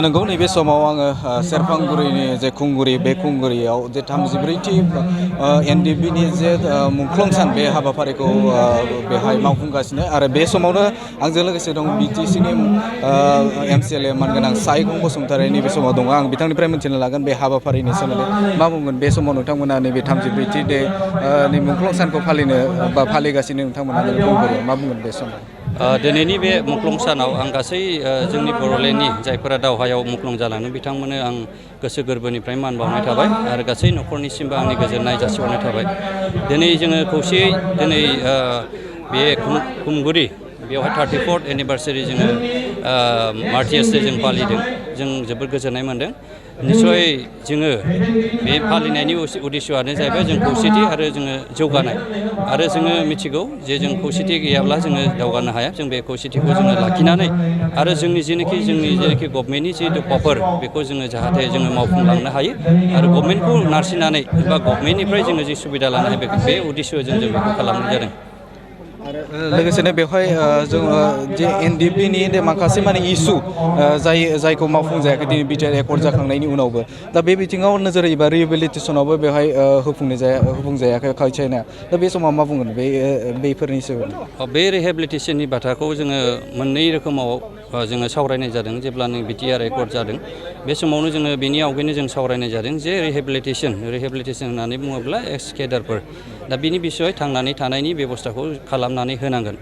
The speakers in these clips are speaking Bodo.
नंगौ नैबे समाव आङो सेरफांगुरिनि जे खुंगुरि बे खुंगुरियाव जे 34थि एनडिबिनि जे मुंख्लं सान बे हाबाफारिखौ बेहाय मावफुंगासिनो आरो बे समावनो आंजों लोगोसे दं बिटिसिनि एमसिएलए मानगोनां साइखं बसुमतारी नैबे समाव दङ आं बिथांनिफ्राय मिथिनो लागोन बे हाबाफारिनि सोमोन्दै मा बुंगोन बे समाव नोंथांमोना नैबे 34थि डे नै मुंख्लं सानखौ फालिगासिनो नोंथांमोना नैबे खुंगुरियाव मा बुंगोन बे समाव दिनैनि बे मुंख्लं सानाव आं गासै जोंनि बर'लेण्डनि जायफोरा दावहायाव मुंख्लं जालांदों बिथांमोननो आं गोसो गोरबोनिफ्राय मान बावनाय थाबाय आरो गासै न'खरनिसिमबो आंनि गोजोननाय जासिहरनाय थाबाय। दिनै जोङो खौसेयै दिनै बे खुंगुरि बेवहाय 34th एनिभार्सारि जोङो मार्टियार्स डे जों फालिदों जों जोबोद गोजोननाय मोनदों। निस्सय जोङो बे फालिनायनि उद्देश्यआनो जाहैबाय जों खौसेथि आरो जोङो जौगानाय आरो जोङो मिथिगौ जे जों खौसेथि गैयाब्ला जोङो दावगानो हाया जों बे खौसेथिखौ जोङो लाखिनानै आरो जोंनि जेनोखि गभर्नमेन्टनि जिहेतु पावार बेखौ जोङो जाहाथे जोङो मावफुंलांनो हायो आरो गभर्नमेन्टखौ नारसिननानै बा गभर्नमेन्टनिफ्राय जोङो जि सुबिदा लानो हायो बे उद्देश्यजों जों बेखौ खालामनाय जादों। लोगोसेनो बेवहाय जोङो जे एनडिपिनि माखासे माने इसु जायखौ मावफुंजायाखै दिनै बिटिआर एकर्ड जाखांनायनि उनावबो दा बे बिथिङाव नोजोर होयोबा रिहेबिलिटेसनावबो बेवहाय होफुंजायाखै चाइनाया दा बे समाव मा बुंगोन बेफोरनि सोमोन्दै बे रिहेबिलिटेसननि बाथ्राखौ जोङो मोननै रोखोमाव जोङो सावरायनाय जादों जेब्लानो बिटिआर एकर्ड जादों बे समावनो जोङो बेनि आवगायनो जों सावरायनाय जादों जे रिहेबिलिटेसन होननानै बुङोब्ला एक्स केडारफोर दा बिनि बिसय थांनानै थानायनि बेब'स्थाखौ खालामनानै होनांगोन।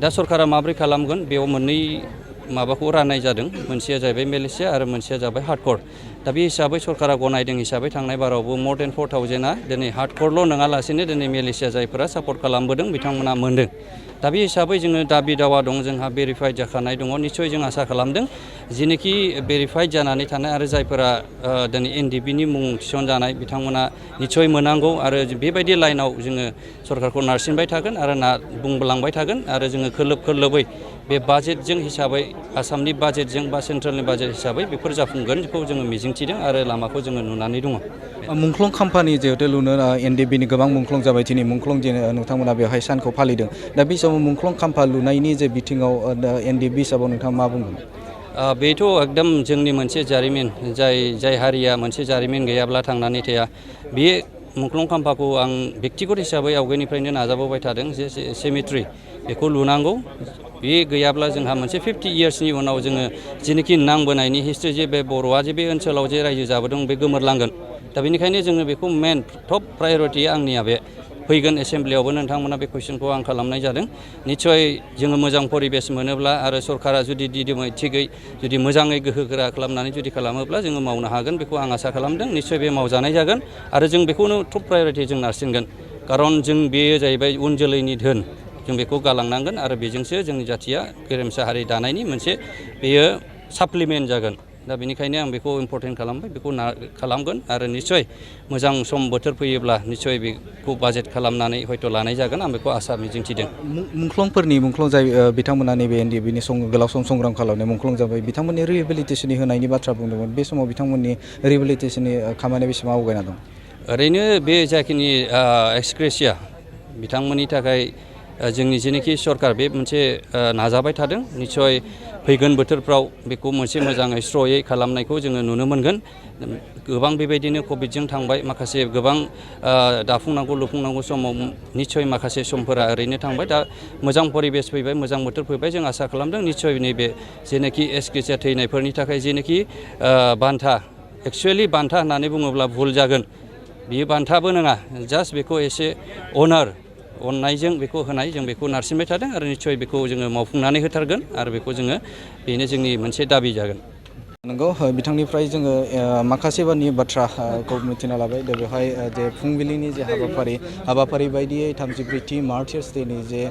दा सरकारा माब्रै खालामगोन बेयाव मोननै माबाखौ राननाय जादों मोनसेया जाहैबाय मेलेसिया आरो मोनसेया जाबाय हार्डकर दा बे हिसाबै सरकारा गनायदों हिसाबै थांनाय बारावबो मर देन 4000आ दिनै हार्डकरल' नङालासिनो दिनै मेलेसिया जायफोरा सापर्ट खालामबोदों बिथांमोना मोनदों। दा बे हिसाबै जोङो दाबि दावा दं जोंहा भेरिफाइड जाखानाय दङ निस्सय जों आसा खालामदों जेनोखि भेरिफाइड जानानै थानाय आरो जायफोरा दिनै एनडिबिनि मुं थिसनजानाय बिथांमोना निस्सय मोननांगौ आरो बेबायदि लाइनाव जोङो सरकारखौ नारसिनबाय थागोन आरो बुंलांबाय थागोन आरो जोङो खोलोबै बे बाजेटजों हिसाबै आसामनि बाजेटजों बा सेन्ट्रेलनि बाजेट हिसाबै बेफोर जाफुंगोनखौ जोङो मिजिंथिदों आरो लामाखौ जोङो नुनानै दङ। मुंख्लं खाम्फानि जिहेथु लुनो एनडिबिनि गोबां मुंख्लं जाबाय दिनै मुंख्लं नोंथांमोना बेवहाय सानखौ फालिदों दा बे समाव मुंख्लं खाम्फा लुनायनि जे बिथिङाव एनडिबि हिसाबाव नोंथाङा मा बुंगोन? बेथ' एकदम जोंनि मोनसे जारिमिन जाय हारिया मोनसे जारिमिन गैयाब्ला थांनानै थाया बे मुंख्लं खाम्फाखौ आं बेक्तिगत हिसाबै आवगायनिफ्रायनो नाजाबोबाय थादों जे सेमेट्रि बेखौ लुनांगौ बे गैयाब्ला जोंहा मोनसे 50 इयार्सनि उनाव जोङो जेनोखि नांबोनायनि हिस्ट्रि जे बे बर'आ जे बे ओनसोलाव जे रायजो जाबोदों बे गोमोरलांगोन दा बेनिखायनो जोङो बेखौ मेन टप प्रायरिटि आंनिया बे फैगोन एसेमब्लियावबो नोंथांमोना बे कुइसनखौ आं खालामनाय जादों निस्सय जोङो मोजां परिबेस मोनोब्ला आरो सरकारा जुदि दिदोमै थिगै जुदि मोजाङै गोहोगोरा खालामनानै जुदि खालामोब्ला जोङो मावनो हागोन बेखौ आं आसा खालामदों निस्सय बे मावजानाय जागोन आरो जों बेखौनो टप प्रायरिटि जों नारसिनगोन खारन जों बेयो जाहैबाय उन जोलैनि धोन जों बेखौ गालांनांगोन आरो बेजोंसो जोंनि जाथिया गेरेमसा हारि दानायनि मोनसे बेयो साप्लिमेन्ट जागोन दा बेनिखायनो आं बेखौ इम्परटेन्ट खालामबाय बेखौ खालामगोन आरो निस्सय मोजां सम बोथोर फैयोब्ला निस्सय बेखौ बाजेट खालामनानै हयथ' लानाय जागोन आं बेखौ आसा मिजिंथिदों। मुंख्लं जाय बिथांमोना नैबे एनडिबिनि गोलाव सम संग्राम खालामनाय मुंख्लं जाबाय बिथांमोननि रिहेबिलिटेसननि होनायनि बाथ्रा बुंदोंमोन बे समाव बिथांमोननि रिहेबिलिटेसननि खामानिया बेसेबां आवगायना दं? ओरैनो बे जाखिनि एक्सग्रेसिया बिथांमोननि थाखाय जोंनि जेनोखि सरकार बे मोनसे नाजाबाय थादों निस्सय फैगोन बोथोरफ्राव बेखौ मोनसे मोजाङै स्र'यै खालामनायखौ जोङो नुनो मोनगोन गोबां बेबायदिनो कभिडजों थांबाय माखासे गोबां दाफुंनांगौ लुफुंनांगौ समाव निस्सय माखासे समफोरा ओरैनो थांबाय दा मोजां परिबेस फैबाय मोजां बोथोर फैबाय जों आसा खालामदों निस्सय नैबे जेनोखि एक्सग्रेसिया थैनायफोरनि थाखाय जेनोखि बान्था एक्सुवेलि बान्था होननानै बुङोब्ला भुल जागोन बियो बान्थाबो नङा जास्ट बेखौ एसे अननायजों बेखौ होनाय जों बेखौ नारसिनबाय थादों आरो निस्सय बेखौ जोङो मावफुंनानै होथारगोन आरो बेखौ जोङो बेनो जोंनि मोनसे दाबि जागोन। नंगौ बिथांनिफ्राय जोङो माखासे बाथ्राखौ मिथिना लाबाय दा बेवहाय जे फुंबिलिनि जे हाबाफारि बायदियै 34थि मार्टियार्स डेनि जे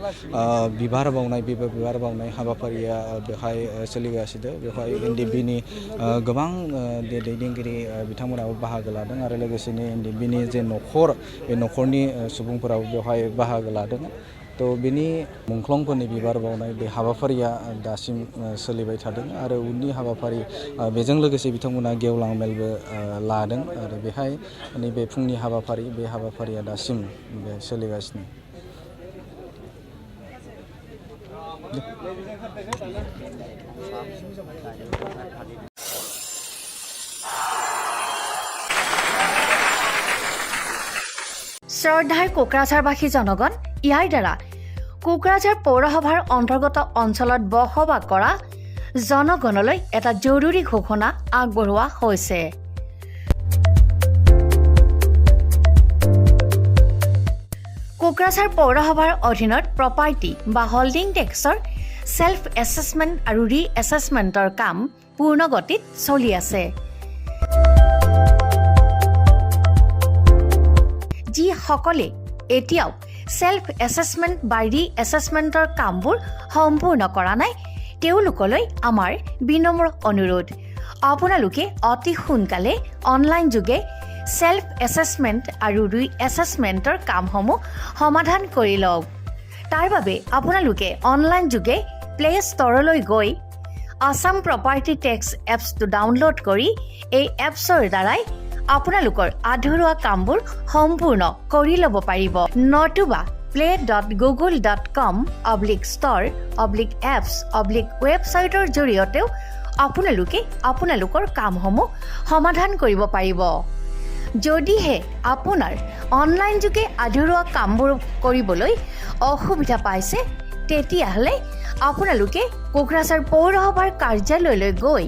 बिबार बावनाय बे बिबार बावनाय हाबाफारिया बेवहाय सोलिगासिनो बेवहाय एनडिबिनि गोबां दैदेनगिरि बिथांमोनाबो बाहागो लादों आरो लोगोसेनो एनडिबिनि जे न'खर बे न'खरनि सुबुंफोराबो बेवहाय बाहागो लादों थ' बेनि मुंख्लंफोरनि बिबार बावनाय बे हाबाफारिया दासिम सोलिबाय थादों आरो उननि हाबाफारि बेजों लोगोसे बिथांमोना गेवलां मेलबो लादों आरो बेहाय नैबे फुंनि हाबाफारि बे हाबाफारिया दासिम सोलिगासिनो। শ্ৰদ্ধাৰ কোকৰাঝাৰবাসী জনগণ, ইয়াৰ দ্বাৰা কোকৰাঝাৰ পৌৰসভাৰ অন্তৰ্গত অঞ্চলত বসবাস কৰা জনগণলৈ এটা জৰুৰী ঘোষণা আগবঢ়োৱা হৈছে। কোকৰাঝাৰ পৌৰসভাৰ অধীনত প্ৰপাৰ্টি বা হোল্ডিং টেক্সৰ ছেল্ফ এছেছমেণ্ট আৰু ৰি এছেছমেণ্টৰ কাম পূৰ্ণ গতিত চলি আছে। যিসকলে এতিয়াও ছেল্ফ এছেছমেণ্ট বা ৰি এছেছমেণ্টৰ কামবোৰ সম্পূৰ্ণ কৰা নাই তেওঁলোকলৈ আমাৰ বিনম্ৰ অনুৰোধ, আপোনালোকে অতি সোনকালে অনলাইন যোগে ছেল্ফ এছেছমেণ্ট আৰু ৰি এছেছমেণ্টৰ কামসমূহ সমাধান কৰি লওক। তাৰ বাবে আপোনালোকে অনলাইন যোগে প্লে ষ্ট'ৰলৈ গৈ আছাম প্ৰপাৰ্টি টেক্স এপছটো ডাউনলোড কৰি এই এপছৰ দ্বাৰাই আপোনালোকৰ আধৰুৱা কামবোৰ সম্পূৰ্ণ কৰি ল'ব পাৰিব। নতুবা play.google.com/store/apps/ৱেবছাইটৰ জৰিয়তেও আপোনালোকে আপোনালোকৰ কামসমূহ সমাধান কৰিব পাৰিব। যদিহে আপোনাৰ অনলাইন যোগে আধৰুৱা কামবোৰ কৰিবলৈ অসুবিধা পাইছে তেতিয়াহ'লে আপোনালোকে কোকৰাঝাৰ পৌৰসভাৰ কাৰ্যালয়লৈ গৈ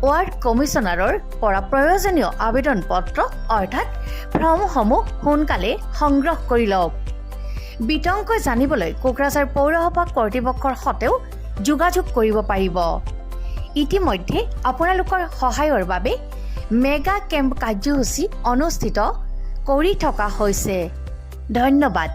ৱাৰ্ড কমিছনাৰৰ পৰা প্ৰয়োজনীয় আবেদন পত্ৰ অৰ্থাৎ ফৰ্মসমূহ সোনকালে সংগ্ৰহ কৰি লওক। বিতংকৈ জানিবলৈ কোকৰাঝাৰ পৌৰসভা কৰ্তৃপক্ষৰ সৈতেও যোগাযোগ কৰিব পাৰিব। ইতিমধ্যে আপোনালোকৰ সহায়ৰ বাবে মেগা কেম্প কাৰ্যসূচী অনুষ্ঠিত কৰি থকা হৈছে। ধন্যবাদ।